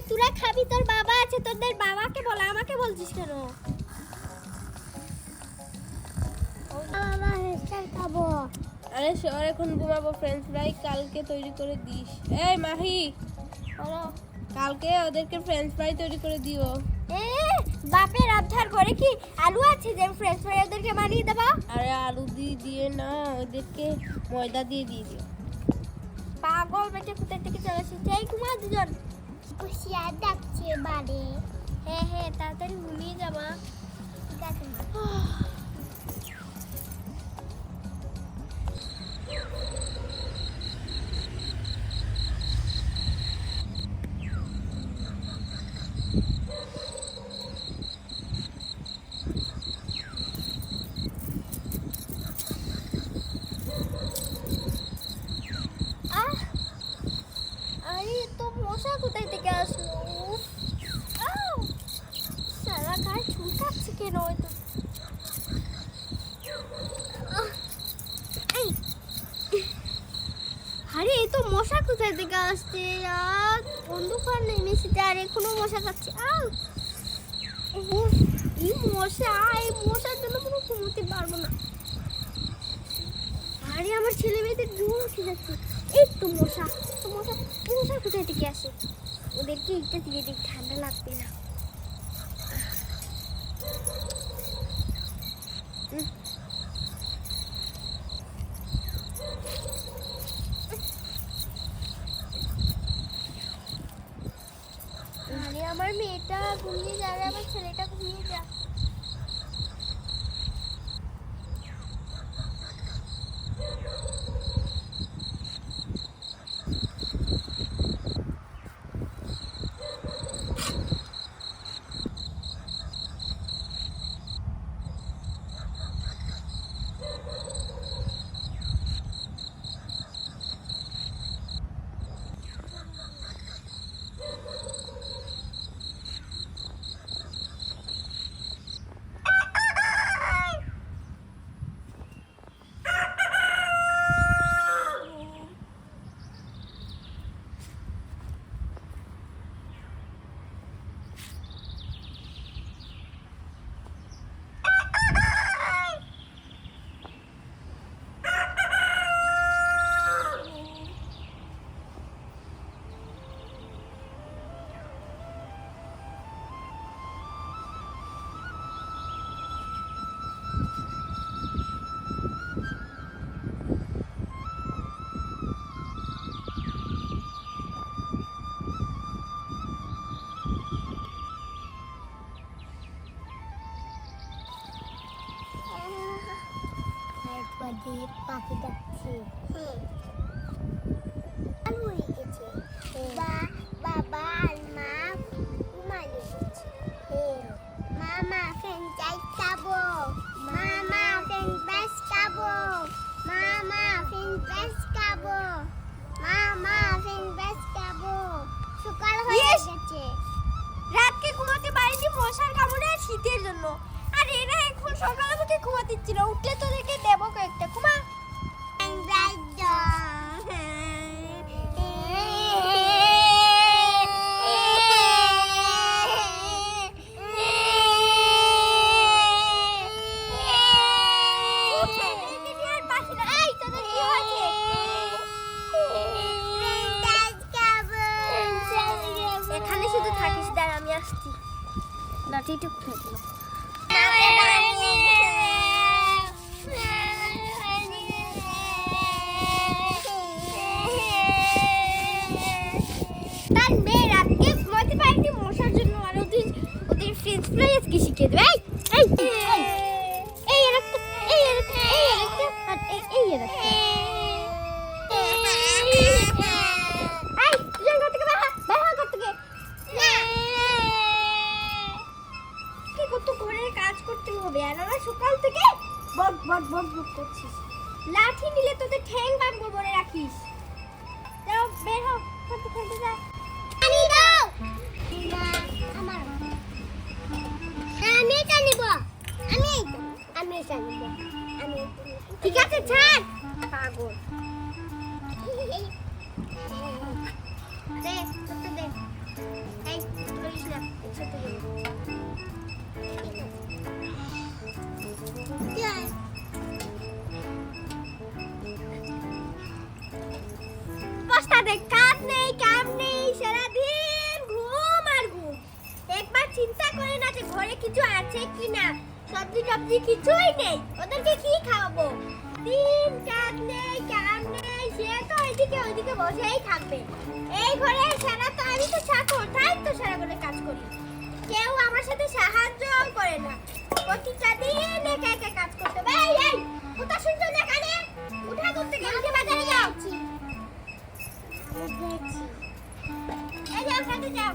তোরা খাবি, তোর বাবা আছে, তোদের বাবাকে বল, আমাকে বলছিস কেন? বাবা হেস্টার খাবো। আরে সর, এখন ঘুমাবো। ফ্রেঞ্চ ফ্রাই কালকে তৈরি করে দিস। এই মাহি, বলো। কালকে ওদেরকে ফ্রেঞ্চ ফ্রাই তৈরি করে দিও। বাপের আবদার করে কি আলু আছে যে ফ্রেঞ্চ ফ্রাই ওদেরকে বানিয়ে দেবো? আরে আলু দিয়ে না, ওদেরকে ময়দা দিয়ে দিও। পাগল বেটে কোথায় থেকে চলে এসেছে? এই ঘুমা দুজন। হুঁশিয়ার ডাকছে বাড়ি। হ্যাঁ তাড়াতাড়ি ঘুমিয়ে যাবা। ঠিক আছে মা। মশা কোথায় থেকে আসলো? সারা গায়ে চুলকাচ্ছে কেন? আরে এই তো মশা কোথায় থেকে আসছে? অন্ধকার নেমেছে আর এখনো মশা খাচ্ছে। এই মশার জন্য কোনো ঘুমোতে পারবো না। আরে আমার ছেলে মেয়েদের জোর উঠে যাচ্ছে। এই তো মশা কোথায় থেকে আসে? ওদেরকে একটা দিয়ে দিই, ঠান্ডা লাগবে না। আরে আমার মেয়েটা ঘুমিয়ে যাবে, আমার ছেলেটা ঘুমিয়ে যা। পাখি ডাকছে। আলু হয়ে গেছে। বাবা আর মা ঘুমালে গেছে। মামা ফ্রেঞ্চ খাবো, মামা ফ্রেঞ্চ ফ্রাইস খাবো, মামা ফ্রেঞ্চ ফ্রাইস খাবো, মামা ফ্রেঞ্চ ফ্রাইস খাবো। সকাল হয়ে গেছে। রাতকে ঘুমাতে পারিনি মশার কামড়ে আর শীতের জন্য। আর এরা এখন সকালে থেকে ঘুমাতে দিচ্ছিল, উঠলে তোদেরকে দেবো কয়েকটা। ঘুমা। এখানে শুধু থাকিস, দাঁড়া আমি আসছি। লাঠিটা কোথায় গেল? তার মেয়ে রাতকে ঘুমাতে পারেনি মশার জন্য, আর ওদের ফ্রেঞ্চ ফ্রাই আজকে শিখিয়ে দেবে। সকাল থেকে বক বক বক বক করছিস। লাঠি নিলে তোদের ঠ্যাং ভাঙবো, বলে রাখিস। যাও বের হও, খেলতে যা। পানি দাও। আমার আমি এটা নিব। আমি ঠিক আছে, ছাড় পাগল। দে দে অবস্থা দেখ, কাজ নেই কাম নেই, সারাদিন ঘুম আর ঘুম। একবার চিন্তা করে না যে ঘরে কিছু আছে কিনা, সবজি টবজি কিছুই নেই, ওদেরকে কি খাওয়াবো? দিন কাজ নেই কাম নেই, সে তো ওইদিকে ওইদিকে বসেই থাকবে। এই ঘরে সারা তো আমি তো চাকর, তাই তো সারা ঘরে কাজ করি, কেউ আমার সাথে সাহায্য করে না, প্রতিটা দিন একা একা কাজ করতে হবে। এই এই কথা শুনছো না কানে? উঠা করতে গেলে উঠে বাজারে যাও। এই যাও কাজে যাও।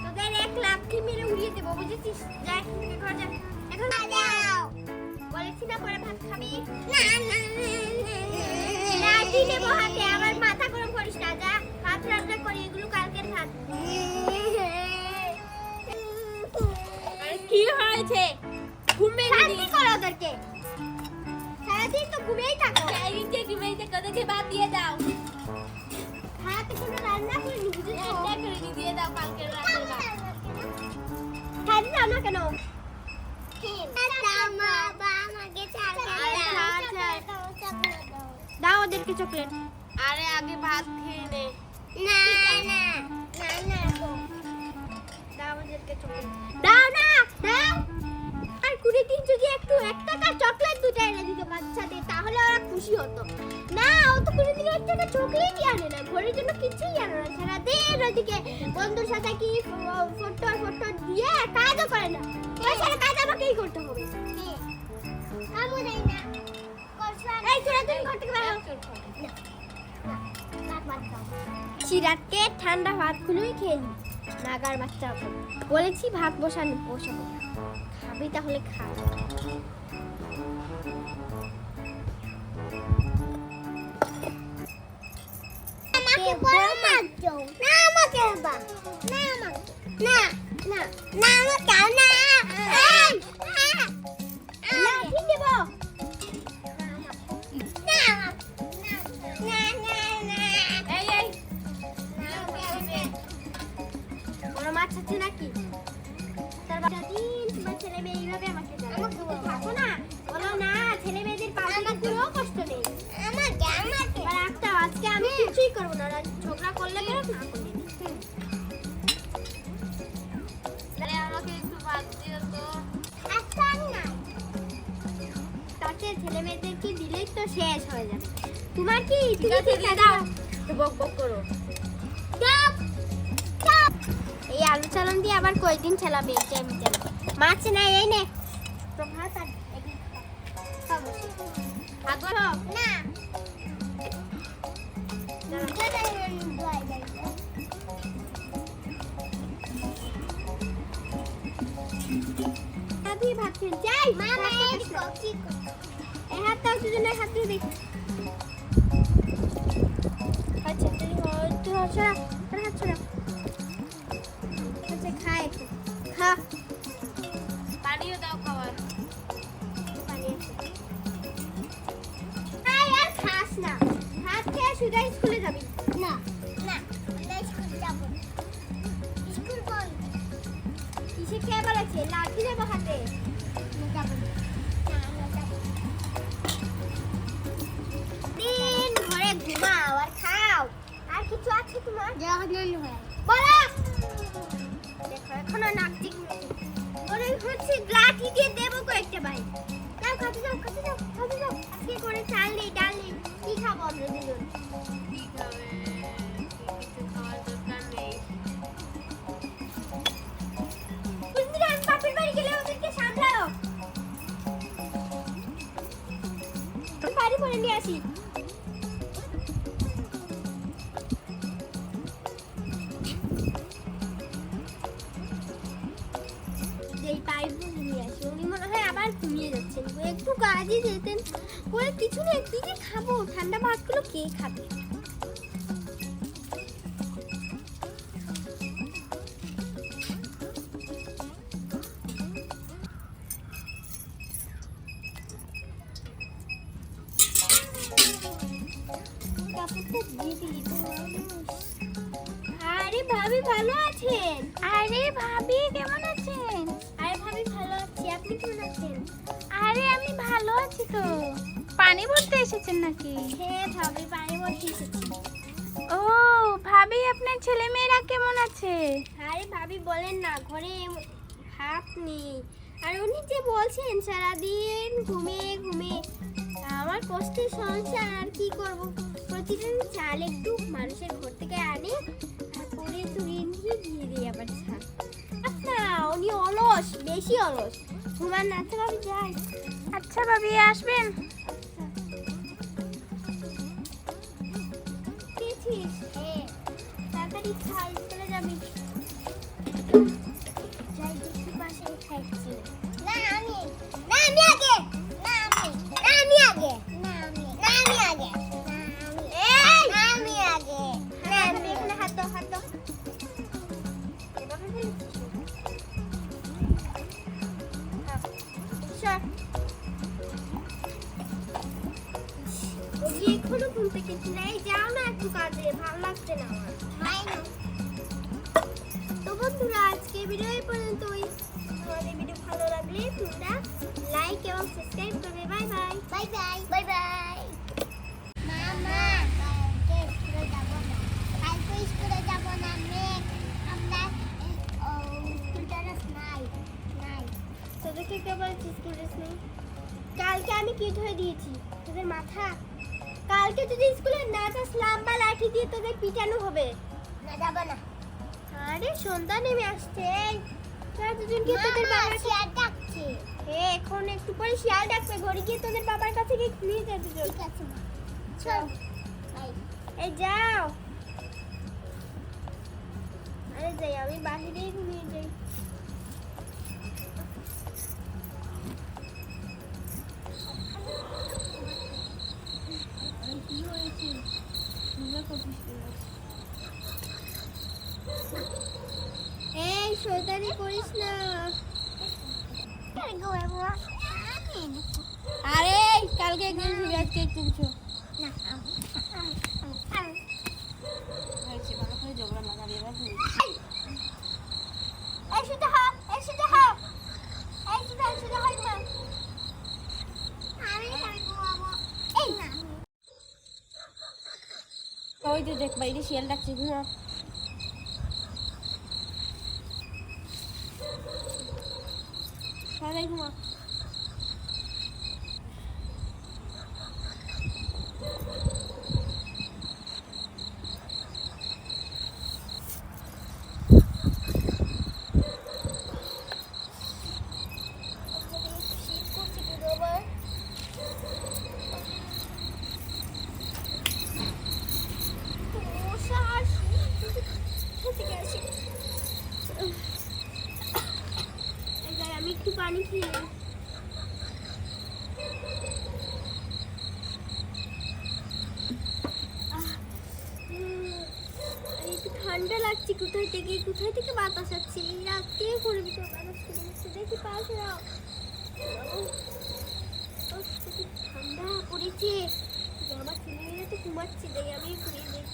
তোদের এক লাফি মেরে উড়িয়ে দেবো, বুঝেছিস? যা এখান থেকে ঘর যা, এখন যাও। বলেছি না পরে ভাত খাবি? না না লাঠি দেবো হাতে, আমার মাথা গরম করিস না। যা ভাত রান্না করি, এগুলো কালকের ভাত। আরে কি হয়েছে? ঘুমিয়ে শান্তি করো ওদেরকে, সারাদিন তো ঘুমিয়েই থাকো। এই যে ঘুমিয়ে থেকে ওদেরকে ভাত দিয়ে দাও। ভাত কোনো রান্না করিনি, বুঝেছো? রান্না করে দিয়ে দাও কালকের রাতের ভাত। খাবি না না কেন? দাও ওদেরকে চকলেট। আরে আগে ভাত খেয়ে নে। না না না না দাও ওদেরকে চকলেট। দাও না দাও। আর কুড়িদিন যদি একটু 1 টাকা চকলেট দুটো এনে দিত বাচ্চাদের, তাহলে ওরা খুশি হতো। না, ও তো কুড়িদিন 1 টাকা চকলেটই আনে না, ঘরের জন্য কিছুই আনে না। সারাদিন ওদিকে বন্ধুর সাথে কি ফটো দিয়ে কাজও করে না। ওই সারা কাজ আমাকেই করতে হবে। আমু দেই না। এই তোরা তুমি ঘর থেকে বের হও। চিরাতকে ঠান্ডা ভাতগুলোই খেয়ে নি। নাগার বাচ্চা বলেছি ভাত বসাবো, খাবি তাহলে খা। আমাকে বড় মারছো না, আমাকে বা না আমাকে না না না আমাকে না লাঠি দেব না না না না এই এই বড় মাছ আছে নাকি? তার বাচ্চা দিন তোমার ছেলে মেয়ে এইভাবে আমাকে থাকো না, বলো না ছেলে মেয়েদের পাশে কোনো কষ্ট নেই। আমাকে আর একটা আজকে আমি কিছুই করবো না, ঝগড়া করলে বেরো না করলে আরে আমাকে একটু ভাত দিও তো। একটা না, তাকে ছেলে মেয়েদেরকে দিলেই তো শেষ হয়ে যাবে। তোমার কি ঠিক আছে দিয়ে দাও, তো বক বক করো। এই আলু চালন দিয়ে আবার কয়দিন চালাবে? মাছ নাই, এই নে তো ভাত আর ভাত বলো না আদি ভাত খেয়ে যাই। মামা এই কি এই হাতটাও দুজনের হাত দিয়ে দেখ। আচ্ছা তুই হয়তো ছড়া হাত ছড়া। আচ্ছা খা একটু খা। পানিও দাও খাবার। পানি আছে। আয় আর খাস না, ভাত খেয়ে সোজা স্কুলে যাবি। না না স্কুল যাব, স্কুল বল। কিসে কে বলেছে লাঠি দেবো হাতে? যাব না, দিন ঘরে ঘুমাও আর খাও। আর কিছু আছে তোমার? বলো। দেখো এখনো নাকটি ওরে হচ্ছে লাঠি দিয়ে দেবো কয়েকটা ভাই। যাও খাতে যাও আজকে করে চাল নেই ডাল নেই, কি খাবো আমরা দুজন? কি খাবে? কিছু খাওয়ার দরকার নেই। বুঝলি আমি বাপের বাড়ি গেলে ওদেরকে সামলাও। বাড়ি পরে নিয়ে আসি। যেই পাইপগুলো নিয়ে আসি, উনি মনে হয় আবার ঘুমিয়ে যাচ্ছেন। একটু কাজে যেতেন, বলে কিছু নেই কি যে খাবো, ঠান্ডা ভাতগুলো কে খাবে? আরে ভাবি ভালো আছেন? আরে ভাবি কেমন আছেন? আরে ভাবি ভালো আছি, আপনি কেমন আছেন? আরে আমি ভালো আছি তো। পানি ভরতে এসেছেন নাকি? হ্যাঁ ভাবি, পানি ভরতে এসেছি। ও ভাবি, আপনার ছেলে মেয়েরা কেমন আছে? আরে ভাবি বলেন না, ঘরে হাত নেই। আর উনি যে বলছেন সারাদিন ঘুমিয়ে ঘুমিয়ে, আমার কষ্টের সংসার আর কি করব। প্রতিদিন চাল একটু মানুষের ঘর থেকে আনে, তারপরে একটু ঋণ দিয়ে দিয়ে দিই আবার ছাড়। আচ্ছা উনি অলস, বেশি অলস, ঘুমান না। আচ্ছা ভাবি যাই। আচ্ছা ভাবি, আসবেন। খেয়েছিস? হ্যাঁ, তাড়াতাড়ি খা, স্কুলে যাবি। যাই দেখি পাশে খাচ্ছি। না আমি, না আমি আগে, না আমি, না আমি আগে, না আমি, না আমি আগে, না আমি, এই না আমি আগে, না আমি। এখানে হাত দাও, হাত দাও। এভাবে ফেলেছিস? হ্যাঁ, সর। ওই এখনো ঘুম থেকে উঠি নাই, যাও না একটু কাজে, ভালো লাগছে না আমার। তো বন্ধুরা, আজকে ভিডিও এই পর্যন্তই। আমাদের ভিডিও ভালো লাগলে তোমরা লাইক এবং সাবস্ক্রাইব করবে। Bye bye, bye bye, bye bye. মামা কালকে স্কুলে যাব না, কালকে স্কুলে যাব না। আমরা স্কুল ড্রেস নাই, নাই। তোদেরকে কে বলেছি স্কুল ড্রেস নেই? কালকে আমি কি ধরে দিয়েছি তোদের মাথা? কালকে যদি স্কুলে না যাস, লম্বা লাঠি দিয়ে তোদের পিটানো হবে। না যাব না। আরে সন্ধ্যা নেমে আসছে, তোরা দুজনকে তোদের বাবার শিয়াল ডাকছে। এখন একটু পরে শিয়াল ডাকবে, ঘরে গিয়ে তোদের বাবার কাছে গিয়ে নিয়ে যা দুজন। ঠিক আছে চল। এই যাও। আরে যাই, আমি বাহিরেই ঘুমিয়ে যাই। কি হয়েছে? ঘুমিয়ে পড়ছিস কেন? এই শয়তানি করিস না। আরে কালকে একদিন শুয়ে আজকে একটু কিছু হয়েছে, ভালো করে ঝগড়া লাগাবি এবার ধরে। এই শুধু হা, এই শুধু হা, এই শুধু হয় না। আমি ঘুমাবো। এই না, ওই যে দেখ বাইরে শিয়াল ডাকছে, ঘুমা। তাড়াতাড়ি ঘুমা। শীত করছে কিন্তু আবার। মশা আর শীত থেকে আসে। এই যাই, আমি একটু পানি খেয়ে নিই। একটু ঠান্ডা লাগছে, কোথায় থেকে বাতাস আসছে। এই রাত্রে করে ভিতরে বাতাস করে নিচ্ছে, দেখি পাশে যাও। ঠান্ডা পড়েছে, আমার ছেলেমেয়েরা তো ঘুমাচ্ছে, যাই আমি ঘুমিয়ে যাই।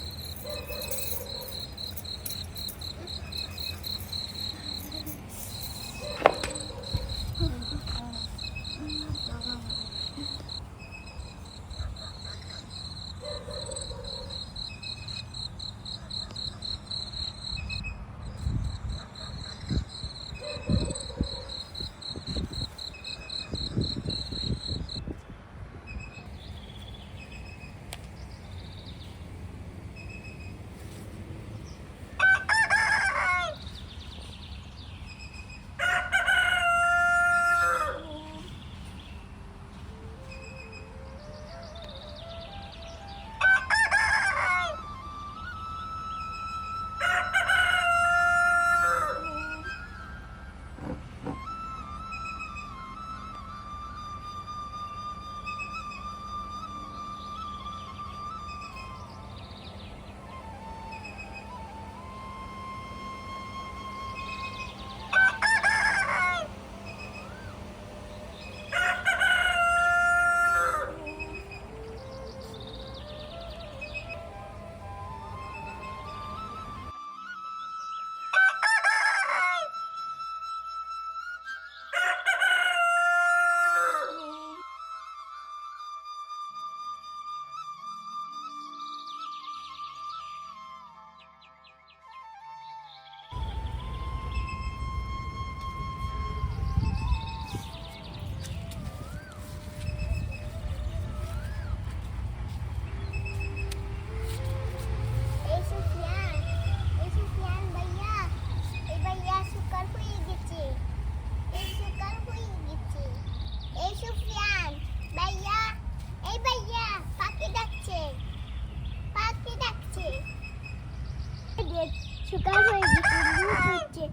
সকাল হয়ে গেছে, রোদ হচ্ছে,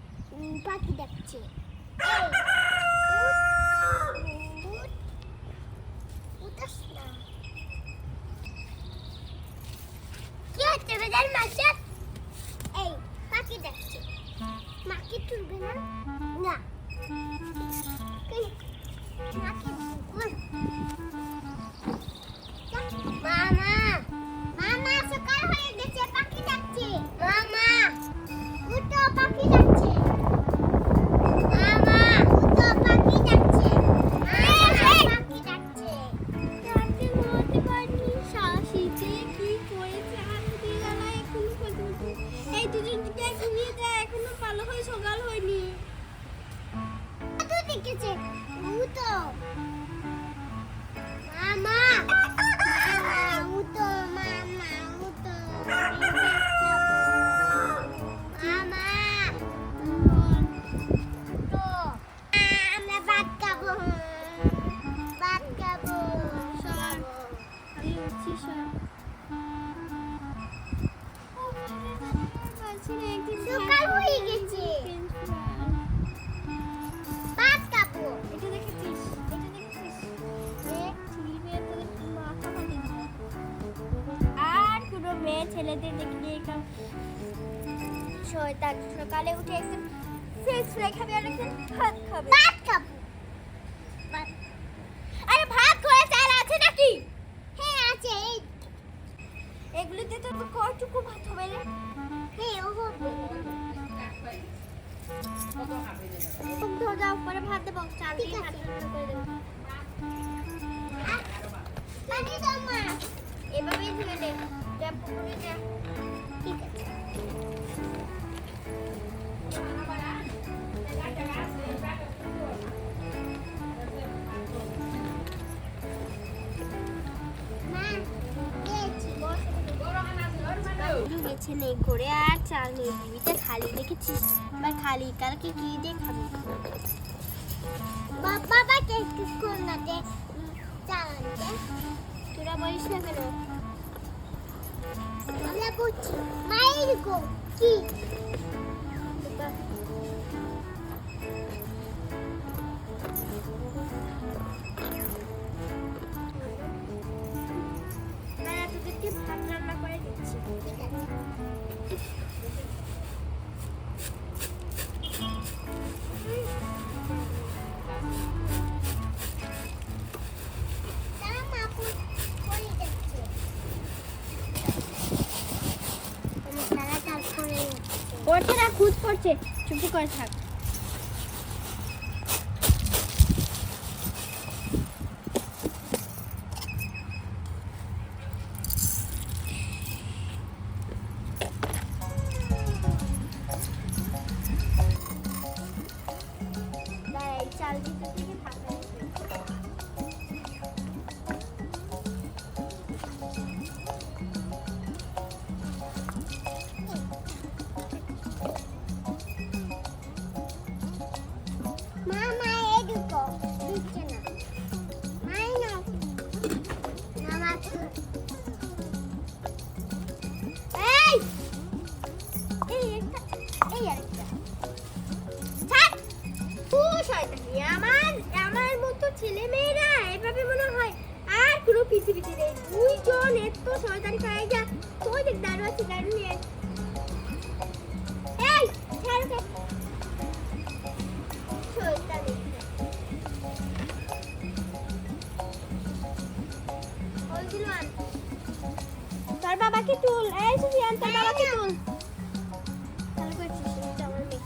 পাখি ডাকছে। এই, উঠ, উঠাস না। কি হচ্ছে বেদার মাসে? এই, পাখি ডাকছে। মাকে তুলবে না? না। মাকে তুল। মামা, মামা সকাল হয়ে গেছে, পাখি ডাকছে। মামা, উঠো, পাখি ডাকছে। মামা, উঠো, পাখি ডাকছে। পাখি ডাকছে। রাতে ঘুমাতে পারিনি, শীতে কি করেছে হাত দিয়ে গেলা এখনো পর্যন্ত। এই দুজন দিকে ঘুমিয়ে যায়, এখনো ভালো হয়ে সকাল হয়নি। কত দেখেছে? উঠো। মামা, মামা, উঠো, মামা, উঠো। মামা, উঠো। আমরা ভাত খাবো। ভাত খাবো। সর, আমি উঠছি, সর। পারছি না, একদিন সকাল হয়ে গেছে। ভাত খাবো। এটা দেখেছিস? এটা দেখেছিস? দেখ, ছেলে মেয়ে তোদের মাথা ফাটিয়ে দিল। আর কোনো মেয়ে ছেলেদের দেখলে এরকম শয়তান সকালে উঠে একদম ফ্রেশ ফ্রাই খাবে আর একদম ভাত খাবে। ভাত খাবো। ভাত। আরে ভাত ঘরে চাল আছে নাকি? হ্যাঁ আছে। এই, এগুলোতে তো কতটুকু ভাত হবে রে? হ্যাঁ ও হবে। খুব ধরে যাও, পরে ভাত দেবো, চাল ঠিক দিয়ে ভাত আছে। রান্না করে দেবো। পানি দাও মা। এভাবেই ধুয়ে দে, যা পুকুরে যা। ঠিক আছে। মা, দিয়েছি। শুধু গেছে নেই ঘরে আর চাল নেই, টিভিটা খালি দেখেছিস? এবার খালি, কালকে কি দিয়ে খাবি? বাবা কে স্কুল না দে চালাতে। তোরা বলিস না কেন? আমরা বুঝছি মায়ের গো কি দাদা তোদেরকে ভাত রান্না করে দিচ্ছি। ঠিক আছে। তারা মা করে যাচ্ছে। তারা চাল করে যাচ্ছে। পড়ছে না, খুদ পড়ছে, চুপ করে থাক। চাল ভিতর থেকে ফাঁকা মামা এদিকে দিচ্ছে না। মাই না মামা এই এই একটা, এই আরেকটা থাক। ও শয়তানি, আমার মতো ছেলে মেয়েরা এভাবে মনে হয় আর কোনো পৃথিবীতে নেই। দুইজন এত শয়তানি খায় যা। ওই দেখ দাঁড়ু আছে, দাঁড়ু নিয়ে আয়। এই ছাড় ওকে। শয়তানি ওইগুলো আন। তোর বাবাকে তুল। এই সুফিয়ান, তোর বাবাকে তুল। ভালো করেছিস, এটা আমার মেয়ে।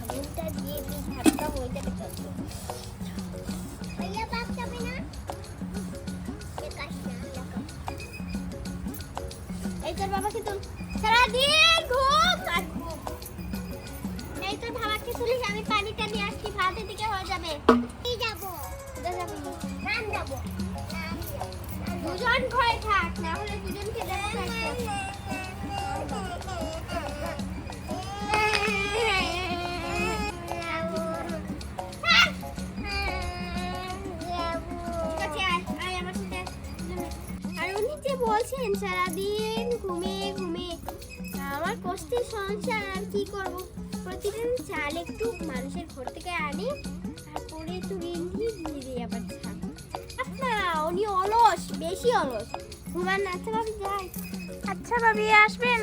আগুনটা দিয়ে দিই, ভাতটা হয়ে যাবে তত। ভাইয়া বাপ যাবে না দেখাস না দেখো। এই তোর বাবাকে তুল। সারাদিন ঘুম আর ঘুম। এই তোর বাবাকে তুলিস, আমি পানিটা নিয়ে আসছি, ভাত এদিকে হয়ে যাবে। এই যাবো কোথায় যাবি? রান যাবো। দুজন ঘরে থাক, না হলে দুজনকে দেখতে থাকবো। থাকেন সারাদিন ঘুমিয়ে ঘুমিয়ে। আমার কষ্টের সংসার, আর কি করব। প্রতিদিন চাল একটু মানুষের ঘর থেকে আনি, তারপরে একটু রিন্ধি দিয়ে আবার খান। আপনারা উনি অলস, বেশি অলস। ঘুমান না, আচ্ছা ভাবি যাই। আচ্ছা ভাবি আসবেন।